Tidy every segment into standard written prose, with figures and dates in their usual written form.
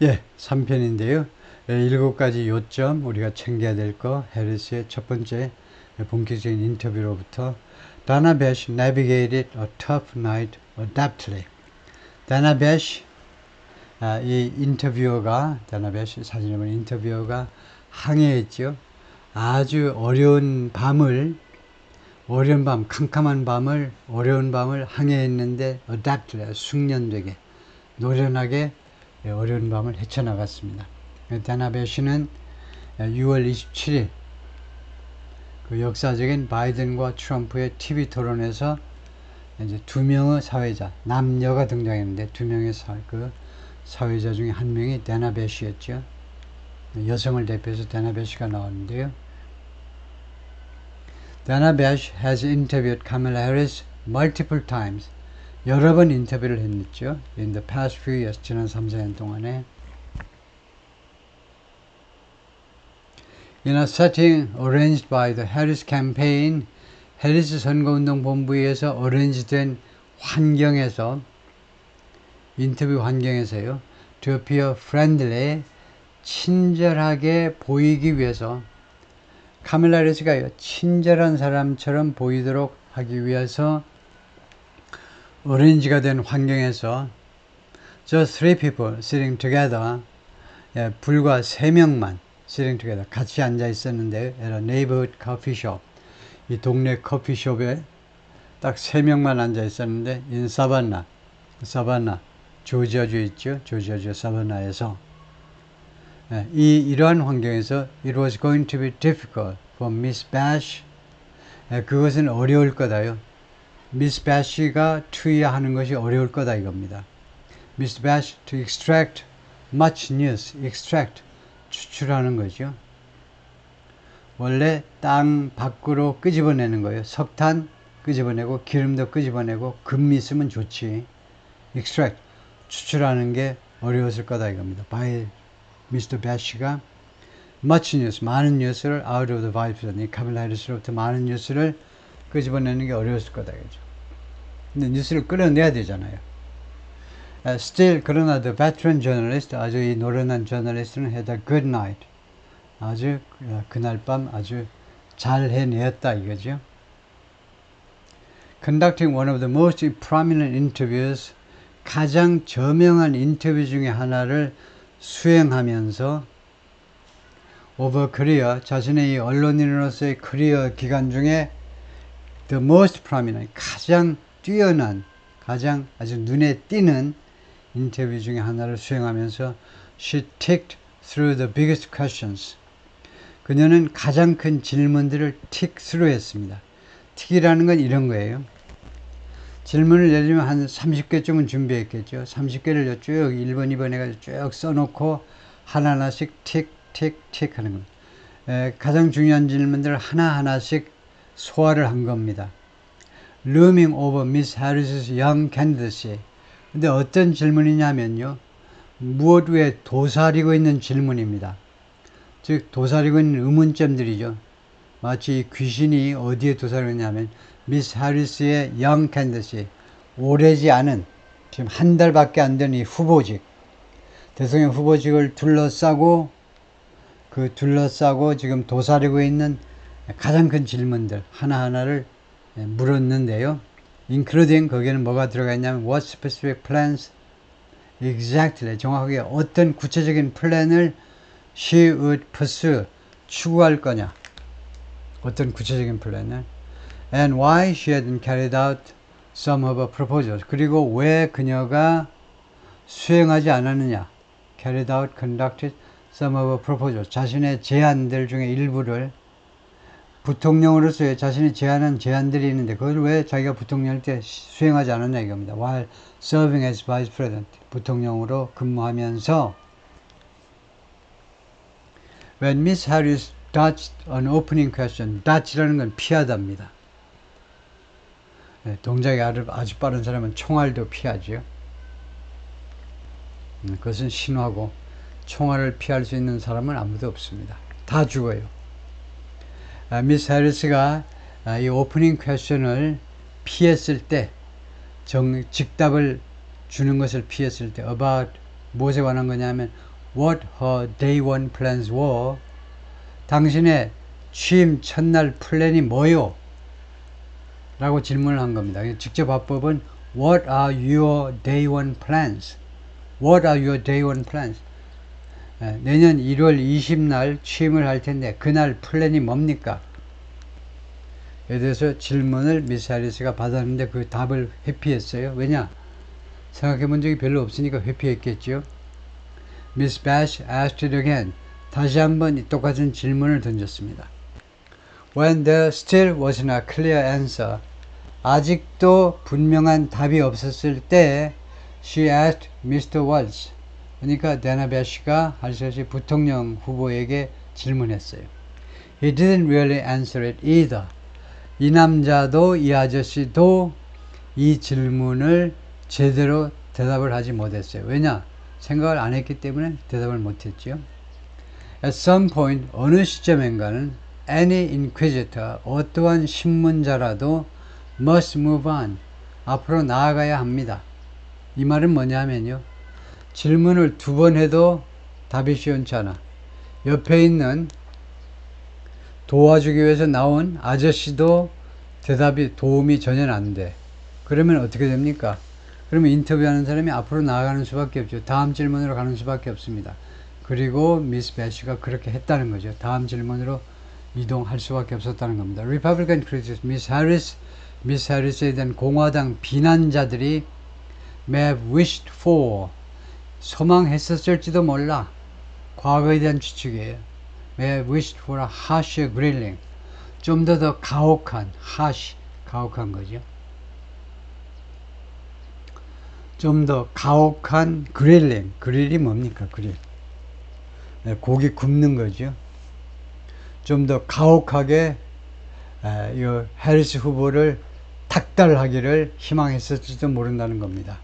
예, 3편인데요. 7가지 요점 우리가 챙겨야 될 거. 해리스의 첫 번째 본격적인 인터뷰로부터 다나 배시 navigated a tough night adeptly. 다나 배시 이 인터뷰어가 다나 배시 사진에 보는 인터뷰어가 항해했죠. 아주 어려운 밤을 캄캄한 밤을 어려운 밤을 항해했는데 adeptly 숙련되게 노련하게 어려운 밤을 헤쳐나갔습니다. 다나 배시는 6월 27일 그 역사적인 바이든과 트럼프의 TV 토론에서 이제 두 명의 사회자, 남녀가 등장했는데 두 명의 사회자 중에 한 명이 다나 배시였죠. 여성을 대표해서 다나 배시가 나왔는데요. 다나 배시 has interviewed Kamala Harris multiple times. 여러 번 인터뷰를 했죠. In the past few years, 지난 3, 4년 동안에. In a setting arranged by the Harris campaign, 해리스 선거운동 본부에서 arrange된 환경에서, 인터뷰 환경에서요, to appear friendly, 친절하게 보이기 위해서, 카밀라 해리스가 친절한 사람처럼 보이도록 하기 위해서 어레인지가 된 환경에서 just three people sitting together, 불과 3명만 sitting together 같이 앉아 있었는데 at a neighborhood coffee shop, 이 동네 커피숍에 딱 3명만 앉아 있었는데 in 사바나, 조지아주에 있죠. 조지아주 사바나에서 이러한 환경에서 it was going to be difficult for Miss Bash, 그것은 어려울 거다요. 미스 배시가 투여하는 것이 어려울 거다 이겁니다. 미스 배시 to extract much news, extract 추출하는 거죠. 원래 땅 밖으로 끄집어내는 거예요. 석탄 끄집어내고 기름도 끄집어내고 금 있으면 좋지. extract 추출하는 게 어려웠을 거다 이겁니다. by 미스터 배시가 much news, 많은 뉴스를 out of the vibe, 카밀라 해리스로부터 많은 뉴스를 끄집어내는 게 어려웠을 거다 이거죠. 근데 뉴스를 끌어내야 되잖아요. Still, 그러나 the veteran journalist, 아주 이 노련한 저널리스트는 had a good night. 아주 그날 밤 아주 잘 해내었다 이거죠. Conducting one of the most prominent interviews, 가장 저명한 인터뷰 중에 하나를 수행하면서 over career, 자신의 이 언론인으로서의 커리어 기간 중에 the most prominent, 가장 뛰어난, 가장 아주 눈에 띄는 인터뷰 중에 하나를 수행하면서 she ticked through the biggest questions. 그녀는 가장 큰 질문들을 tick through 했습니다. 틱이라는 건 이런 거예요. 질문을 예를 들면 한 30개쯤은 준비했겠죠. 30개를 쭉 1번, 2번 해가지고 쭉 써놓고 하나하나씩 틱 하는 겁니다. 가장 중요한 질문들을 하나하나씩 소화를 한 겁니다. Looming over Miss Harris's young candidacy. 근데 어떤 질문이냐면요. 무엇 위에 도사리고 있는 질문입니다. 즉 도사리고 있는 의문점들이죠. 마치 귀신이 어디에 도사리고 있냐면 미스 해리스의 young candidacy, 오래지 않은 지금 한 달밖에 안 된 이 후보직, 대통령 후보직을 둘러싸고 지금 도사리고 있는 가장 큰 질문들 하나하나를 물었는데요. including 거기에는 뭐가 들어가 있냐면 what specific plans exactly, 정확하게 어떤 구체적인 플랜을 she would pursue, 추구할 거냐, 어떤 구체적인 플랜을, and why she hadn't carried out some of her proposals, 그리고 왜 그녀가 수행하지 않았느냐, carried out, conducted some of her proposals, 자신의 제안들 중에 일부를 부통령으로서의 자신이 제안한 제안들이 있는데 그걸 왜 자기가 부통령일 때 수행하지 않았냐 이겁니다. While serving as vice president, 부통령으로 근무하면서 When Miss Harris dodged an opening question, dodge라는 건 피하다입니다. 동작이 아주 빠른 사람은 총알도 피하죠. 그것은 신화고 총알을 피할 수 있는 사람은 아무도 없습니다. 다 죽어요. 미스 해리스가 이 오프닝 퀘스천을 피했을 때, 직답을 주는 것을 피했을 때, about 무엇에 관한 거냐면 what her day one plans were. 당신의 취임 첫날 플랜이 뭐요? 라고 질문을 한 겁니다. 직접 화법은 What are your day one plans? What are your day one plans? 내년 1월 20날 취임을 할 텐데 그날 플랜이 뭡니까? 에 대해서 질문을 미스 해리스가 받았는데 그 답을 회피했어요. 왜냐? 생각해 본 적이 별로 없으니까 회피했겠죠. Miss Bash asked it again. 다시 한번 똑같은 질문을 던졌습니다. When there still wasn't a clear answer. 아직도 분명한 답이 없었을 때 she asked Mr. Walsh. 그러니까 데나 배시가 할것이 부통령 후보에게 질문했어요. He didn't really answer it either. 이 남자도 이 아저씨도 이 질문을 제대로 대답을 하지 못했어요. 왜냐? 생각을 안 했기 때문에 대답을 못했죠. At some point, 어느 시점인가는 any inquisitor, 어떠한 신문자라도 must move on, 앞으로 나아가야 합니다. 이 말은 뭐냐면요. 질문을 2번 해도 답이 시원치 않아. 옆에 있는 도와주기 위해서 나온 아저씨도 대답이 도움이 전혀 안 돼. 그러면 어떻게 됩니까? 그러면 인터뷰하는 사람이 앞으로 나아가는 수밖에 없죠. 다음 질문으로 가는 수밖에 없습니다. 그리고 미스 배시가 그렇게 했다는 거죠. 다음 질문으로 이동할 수밖에 없었다는 겁니다. Republican critics, 미스 해리스에 대한 공화당 비난자들이 may have wished for, 소망했었을지도 몰라. 과거에 대한 추측이에요. may have wished for a harsher grilling, 좀 더 가혹한, harsh, 가혹한 거죠. 좀 더 가혹한 그릴링. 그릴이 뭡니까? 그릴. 네, 고기 굽는 거죠. 좀 더 가혹하게 이 해리스 후보를 닥달하기를 희망했을지도 모른다는 겁니다.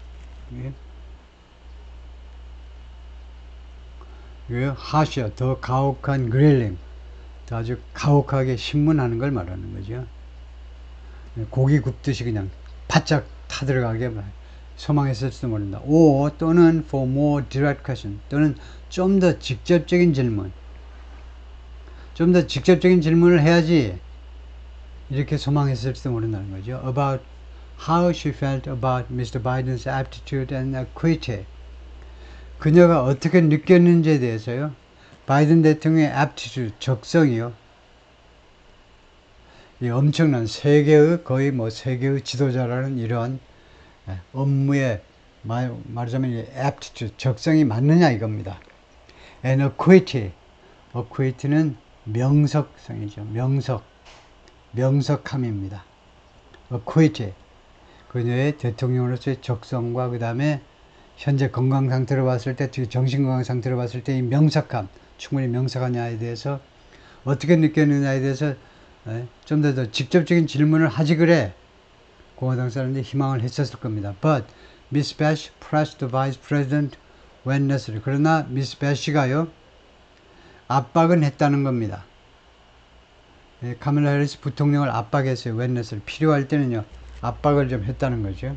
하셔, 더 가혹한 그릴링, 더 아주 가혹하게 신문하는 걸 말하는 거죠. 고기 굽듯이 그냥 바짝 타들어가게 소망했을지도 모른다. 또는 for more direct question, 또는 좀 더 직접적인 질문, 좀 더 직접적인 질문을 해야지 이렇게 소망했을지도 모른다는 거죠. About how she felt about Mr. Biden's aptitude and equity. 그녀가 어떻게 느꼈는지에 대해서요. 바이든 대통령의 aptitude, 적성이요. 이 엄청난 세계의 거의 세계의 지도자라는 이러한 업무에 말하자면 aptitude, 적성이 맞느냐 이겁니다. And equity는 명석성이죠. 명석함입니다. equity, 그녀의 대통령으로서의 적성과 그 다음에 현재 건강 상태로 봤을 때, 정신 건강 상태로 봤을 때 이 명석함, 충분히 명석하냐에 대해서 어떻게 느꼈느냐에 대해서 좀 더 직접적인 질문을 하지 그래 공화당 사람들이 희망을 했었을 겁니다. But Miss Bash pressed the Vice President when necessary. 그러나 미스 배시가요 압박은 했다는 겁니다. 카멜라 해리스 부통령을 압박했어요. when necessary. 필요할 때는요 압박을 좀 했다는 거죠.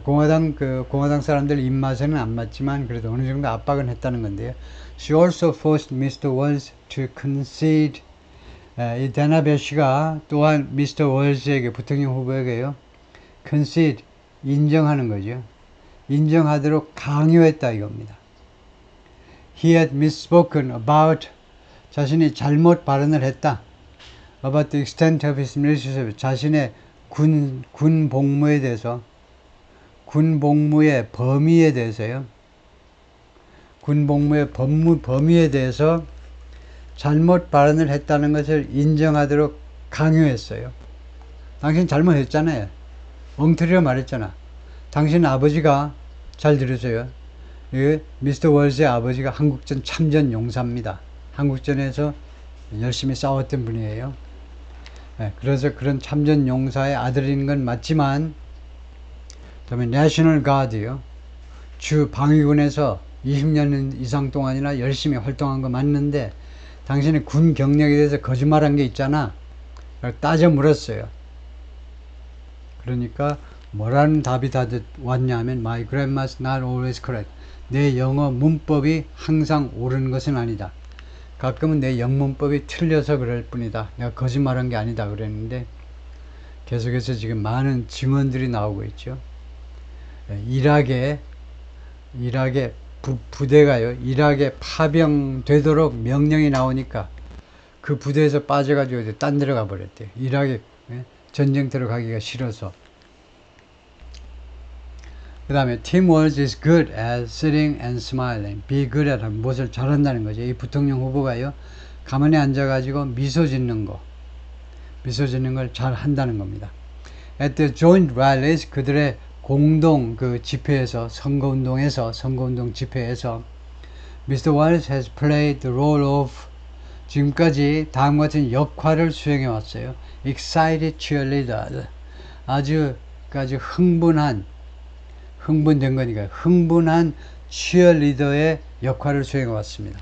공화당 사람들 입맛에는 안 맞지만 그래도 어느 정도 압박은 했다는 건데요. She also forced Mr. Walsh to concede. 이 데나 배시가 또한 미스터 월즈에게, 부통령 후보에게요, concede, 인정하는 거죠. 인정하도록 강요했다 이겁니다. He had misspoken about, 자신이 잘못 발언을 했다. About the extent of his military service, 자신의 군 복무에 대해서, 군 복무의 범위에 대해서요. 군 복무의 범위에 대해서 잘못 발언을 했다는 것을 인정하도록 강요했어요. 당신 잘못했잖아요. 엉터리로 말했잖아. 당신 아버지가, 잘 들으세요. 미스터 월즈의 아버지가 한국전 참전 용사입니다. 한국전에서 열심히 싸웠던 분이에요. 그래서 그런 참전 용사의 아들인 건 맞지만, 그다음에 내셔널 가드요. 주 방위군에서 20년 이상 동안이나 열심히 활동한 거 맞는데 당신의 군 경력에 대해서 거짓말한 게 있잖아. 따져 물었어요. 그러니까 뭐라는 답이 다 왔냐 하면 My grandma's not always correct. 내 영어 문법이 항상 옳은 것은 아니다. 가끔은 내 영문법이 틀려서 그럴 뿐이다. 내가 거짓말한 게 아니다 그랬는데 계속해서 지금 많은 증언들이 나오고 있죠. 이락의 부대가요. 이락에 파병되도록 명령이 나오니까 그 부대에서 빠져가지고 딴 데로 가버렸대요. 이락에 전쟁터로 가기가 싫어서. 그 다음에 Tim Walz is good at sitting and smiling. Be good at 무엇을 잘한다는 거죠. 이 부통령 후보가요. 가만히 앉아가지고 미소 짓는 걸 잘한다는 겁니다. At the joint rallies, 그들의 공동 그 집회에서 선거운동 집회에서 Mr. Walz has played the role of 지금까지 다음과 같은 역할을 수행해 왔어요. Excited cheerleader. 아주까지 흥분된 거니까 흥분한 cheerleader의 역할을 수행해 왔습니다.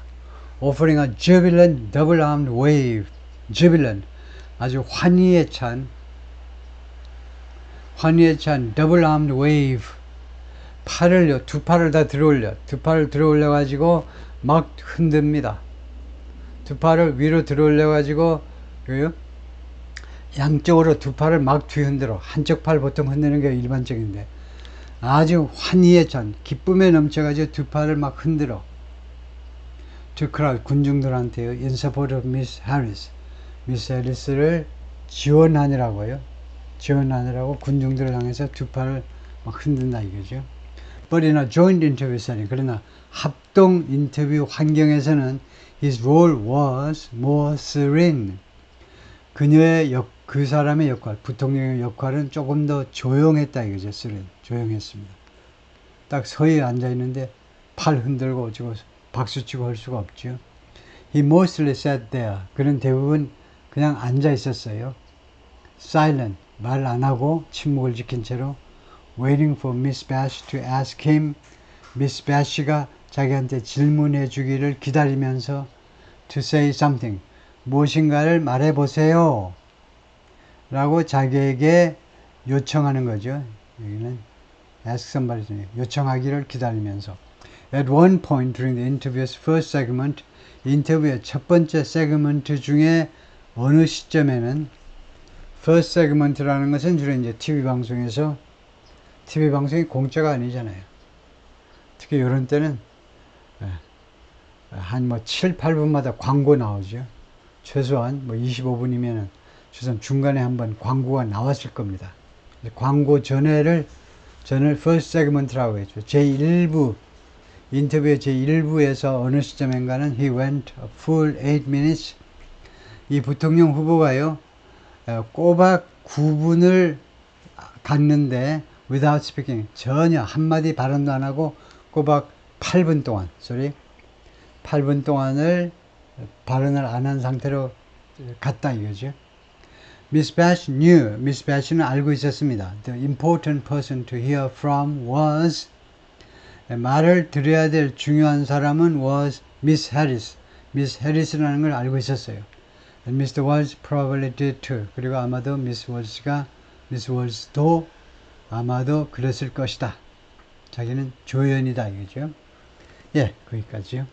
Offering a jubilant double-armed wave. jubilant. 아주 환희에 찬 double-armed wave. 두 팔을 다 들어올려 가지고 막 흔듭니다. 두 팔을 위로 들어올려 가지고 양쪽으로 두 팔을 막 뒤흔들어. 한쪽 팔 보통 흔드는 게 일반적인데 아주 환희에 찬 기쁨에 넘쳐가지고 두 팔을 막 흔들어. To crowd, 군중들한테요. In support of Miss Harris. 미스 해리스를 지원하느라고 군중들을 향해서 두 팔을 막 흔든다 이거죠. But in a joint interview setting, 그러나 합동 인터뷰 환경에서는 his role was more serene. 그 사람의 역할, 부통령의 역할은 조금 더 조용했다 이거죠. serene, 조용했습니다. 딱 서에 앉아 있는데 팔 흔들고 어쩌고 박수치고 할 수가 없죠. He mostly sat there. 그는 대부분 그냥 앉아 있었어요. Silent, 말 안 하고 침묵을 지킨 채로 waiting for Miss Bash to ask him. Miss Bash가 자기한테 질문해 주기를 기다리면서 to say something, 무엇인가를 말해 보세요 라고 자기에게 요청하는 거죠. 여기는 ask somebody, 요청하기를 기다리면서. At one point during the interview's first segment, 인터뷰의 첫 번째 세그먼트 중에 어느 시점에는 first segment라는 것은 주로 이제 TV 방송이 공짜가 아니잖아요. 특히 이런 때는 한 7, 8분마다 광고 나오죠. 최소한 25분이면은 최소한 중간에 한번 광고가 나왔을 겁니다. 광고 전을 first segment라고 했죠. 인터뷰의 제1부에서 어느 시점인가는 he went a full 8 minutes. 이 부통령 후보가요, 꼬박 9분을 갔는데 without speaking, 전혀 한마디 발언도 안 하고 꼬박 8분 동안을 발언을 안 한 상태로 갔다 이거죠. Miss Bash는 알고 있었습니다. The important person to hear from was, 말을 들어야 될 중요한 사람은 was Miss Harris. Miss Harris라는 걸 알고 있었어요. And Mr. Walz probably did too. 그리고 아마도 Miss Walz도 아마도 그랬을 것이다. 자기는 조연이다 이거죠. 예, 거기까지요.